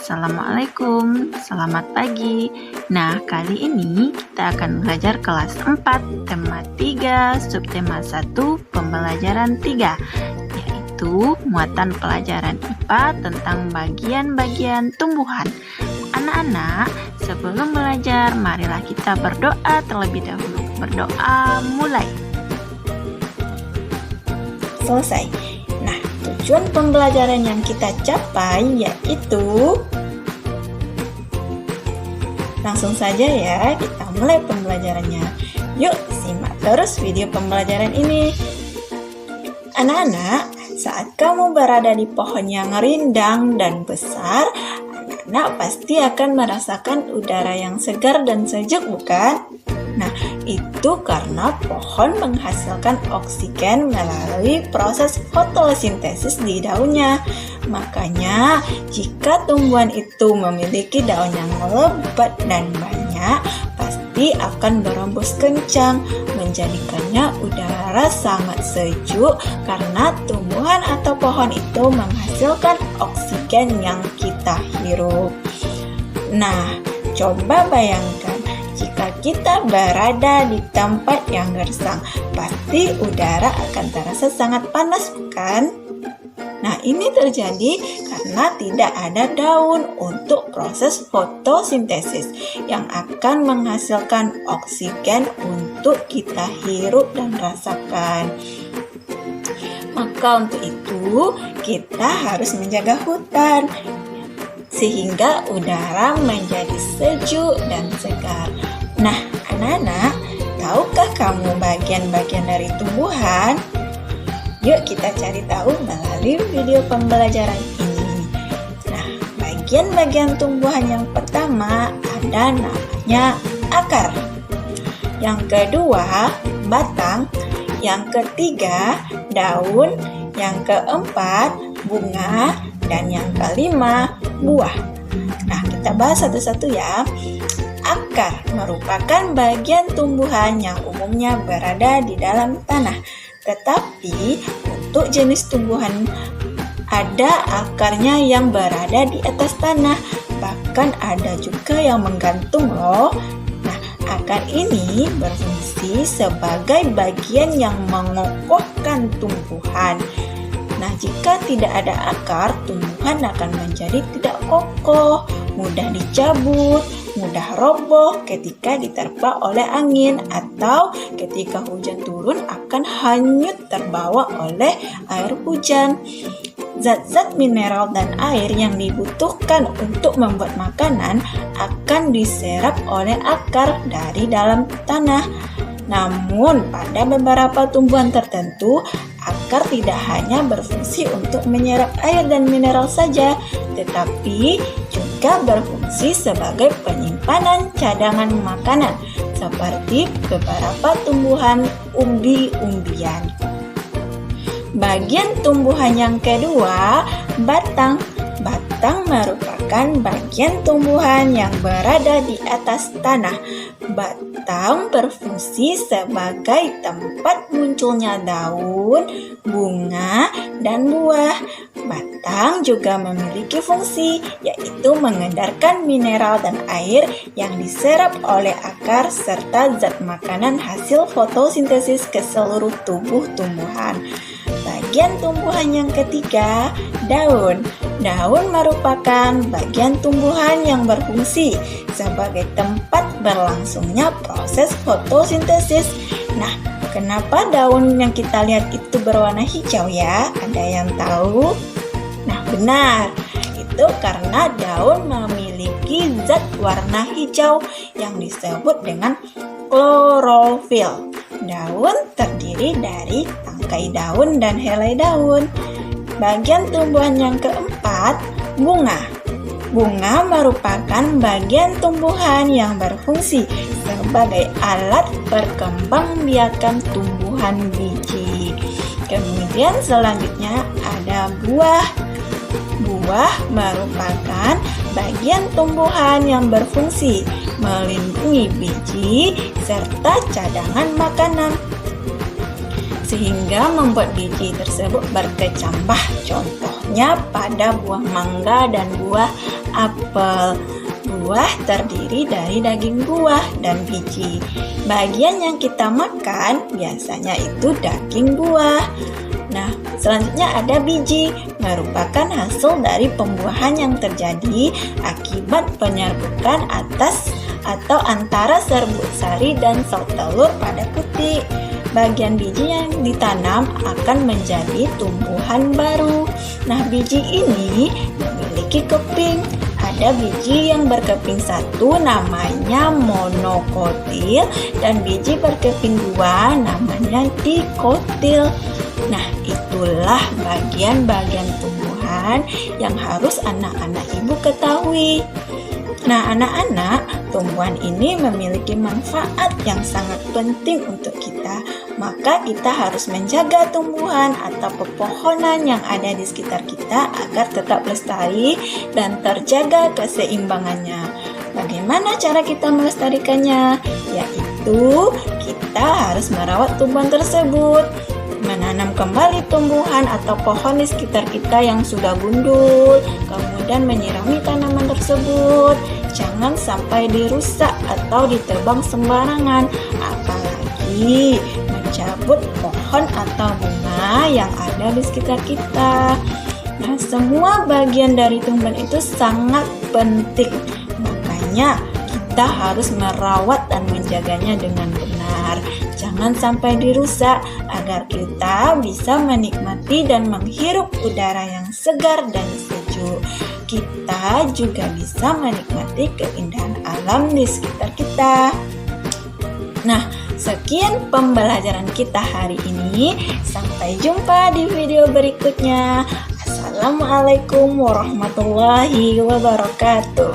Assalamualaikum, selamat pagi. Nah, kali ini kita akan belajar kelas 4, tema 3, subtema 1, pembelajaran 3, yaitu muatan pelajaran IPA tentang bagian-bagian tumbuhan. Anak-anak, sebelum belajar, marilah kita berdoa terlebih dahulu. Berdoa mulai. Selesai. Nah, tujuan pembelajaran yang kita capai yaitu langsung saja ya, kita mulai pembelajarannya. Yuk, simak terus video pembelajaran ini. Anak-anak, saat kamu berada di pohon yang rindang dan besar, anak-anak pasti akan merasakan udara yang segar dan sejuk, bukan? Nah, itu karena pohon menghasilkan oksigen melalui proses fotosintesis di daunnya. Makanya, jika tumbuhan itu memiliki daun yang lebat dan banyak, pasti akan berembus kencang, menjadikannya udara sangat sejuk karena tumbuhan atau pohon itu menghasilkan oksigen yang kita hirup. Nah, coba bayangkan, jika kita berada di tempat yang gersang, pasti udara akan terasa sangat panas, bukan? Nah, ini terjadi karena tidak ada daun untuk proses fotosintesis yang akan menghasilkan oksigen untuk kita hirup dan rasakan. Maka untuk itu, kita harus menjaga hutan sehingga udara menjadi sejuk dan segar. Nah, anak-anak, tahukah kamu bagian-bagian dari tumbuhan? Yuk kita cari tahu melalui video pembelajaran ini. Nah, bagian-bagian tumbuhan yang pertama ada namanya akar. Yang kedua, batang. Yang ketiga, daun. Yang keempat, bunga. Dan yang kelima, buah. Nah, kita bahas satu-satu ya. Akar merupakan bagian tumbuhan yang umumnya berada di dalam tanah. Tetapi untuk jenis tumbuhan ada akarnya yang berada di atas tanah. Bahkan ada juga yang menggantung loh. Nah, akar ini berfungsi sebagai bagian yang mengokohkan tumbuhan. Nah, jika tidak ada akar, tumbuhan akan menjadi tidak kokoh, mudah dicabut, mudah roboh ketika diterpa oleh angin, atau ketika hujan turun akan hanyut terbawa oleh air hujan. Zat-zat mineral dan air yang dibutuhkan untuk membuat makanan akan diserap oleh akar dari dalam tanah. Namun, pada beberapa tumbuhan tertentu, akar tidak hanya berfungsi untuk menyerap air dan mineral saja, tetapi juga berfungsi sebagai penyimpanan cadangan makanan, seperti beberapa tumbuhan umbi-umbian. Bagian tumbuhan yang kedua, batang. Batang merupakan bagian tumbuhan yang berada di atas tanah. Batang berfungsi sebagai tempat munculnya daun, bunga, dan buah. Batang juga memiliki fungsi, yaitu mengedarkan mineral dan air yang diserap oleh akar serta zat makanan hasil fotosintesis ke seluruh tubuh tumbuhan. Bagian tumbuhan yang ketiga, daun. Daun merupakan bagian tumbuhan yang berfungsi sebagai tempat berlangsungnya proses fotosintesis. Nah, kenapa daun yang kita lihat itu berwarna hijau ya? Ada yang tahu? Nah, benar. Itu karena daun memiliki zat warna hijau yang disebut dengan klorofil. Daun terdiri dari tangkai daun dan helai daun. Bagian tumbuhan yang keempat, bunga. Bunga merupakan bagian tumbuhan yang berfungsi sebagai alat perkembangbiakan tumbuhan biji. Kemudian selanjutnya ada buah. Buah merupakan bagian tumbuhan yang berfungsi melindungi biji serta cadangan makanan, sehingga membuat biji tersebut berkecambah. Contoh Contohnya pada buah mangga dan buah apel. Buah terdiri dari daging buah dan biji. Bagian yang kita makan biasanya itu daging buah. Nah, selanjutnya ada biji, merupakan hasil dari pembuahan yang terjadi akibat penyerbukan atas atau antara serbuk sari dan sel telur pada putik. Bagian biji yang ditanam akan menjadi tumbuhan baru. Nah, biji ini memiliki keping. Ada biji yang berkeping satu namanya monokotil dan biji berkeping dua namanya dikotil. Nah, itulah bagian-bagian tumbuhan yang harus anak-anak ibu ketahui. Nah, anak-anak, tumbuhan ini memiliki manfaat yang sangat penting untuk kita. Maka kita harus menjaga tumbuhan atau pepohonan yang ada di sekitar kita agar tetap lestari dan terjaga keseimbangannya. Bagaimana cara kita melestarikannya? Yaitu kita harus merawat tumbuhan tersebut, menanam kembali tumbuhan atau pohon di sekitar kita yang sudah gundul, kemudian menyirami tanaman tersebut. Jangan sampai dirusak atau ditebang sembarangan, apalagi mencabut pohon atau bunga yang ada di sekitar kita. Nah, semua bagian dari tumbuhan itu sangat penting. Makanya kita harus merawat dan menjaganya dengan benar. Jangan sampai dirusak agar kita bisa menikmati dan menghirup udara yang segar dan sejuk. Kita juga bisa menikmati keindahan alam di sekitar kita. Nah, sekian pembelajaran kita hari ini. Sampai jumpa di video berikutnya. Assalamualaikum warahmatullahi wabarakatuh.